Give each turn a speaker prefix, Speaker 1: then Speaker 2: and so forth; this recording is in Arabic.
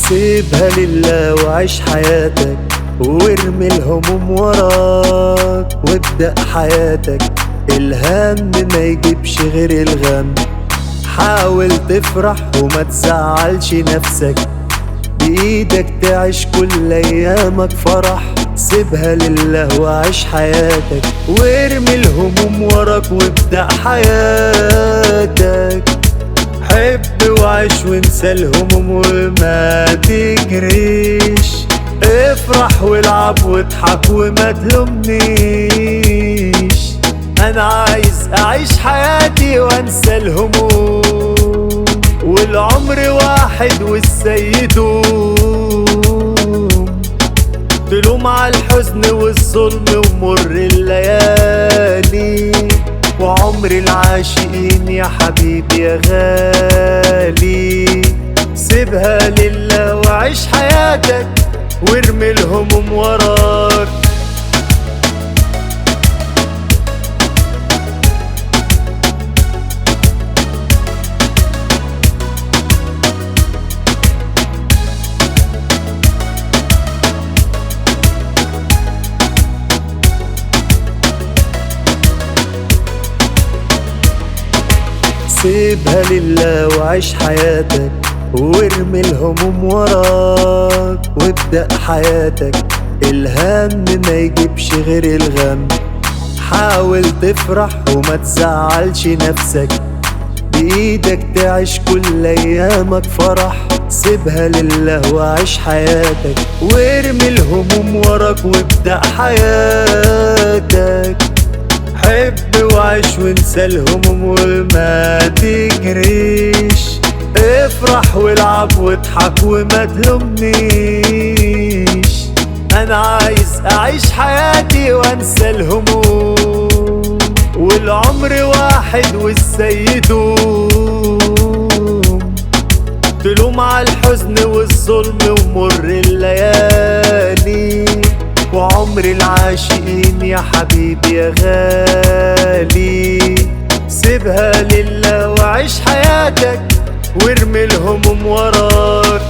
Speaker 1: سيبها لله وعيش حياتك، وارمي الهموم وراك وابدأ حياتك. الهم ما يجيبش غير الغم، حاول تفرح وما تزعلش نفسك، بإيدك تعيش كل أيامك فرح. سيبها لله وعيش حياتك، وارمي الهموم وراك وابدأ حياتك. حب وعيش وانسى الهموم وما تجريش، افرح والعب واضحك وما تلومنيش. انا عايز اعيش حياتي وانسى الهموم، والعمر واحد والسيد تلوم على الحزن والظلم ومر الليالي، وعمر العاشقين يا حبيبي يا غالي. سيبها لله وعيش حياتك، وارمي الهموم وراك. سيبها لله وعيش حياتك، وارمي الهموم وراك وابدأ حياتك. الهم ما يجيبش غير الغم، حاول تفرح وما تزعلش نفسك، بإيدك تعيش كل أيامك فرح. سيبها لله وعيش حياتك، وارمي الهموم وراك وابدأ حياتك. حب وعيش وانسى الهموم وما تجريش، افرح والعب واضحك وما تلومنيش. انا عايز اعيش حياتي وانسى الهموم، والعمر واحد والسيد تلوم على الحزن والظلم ومر الليالي، وعمر العاشقين يا حبيبي يا غالي. سيبها لله وعيش حياتك، وارمي الهموم وراك.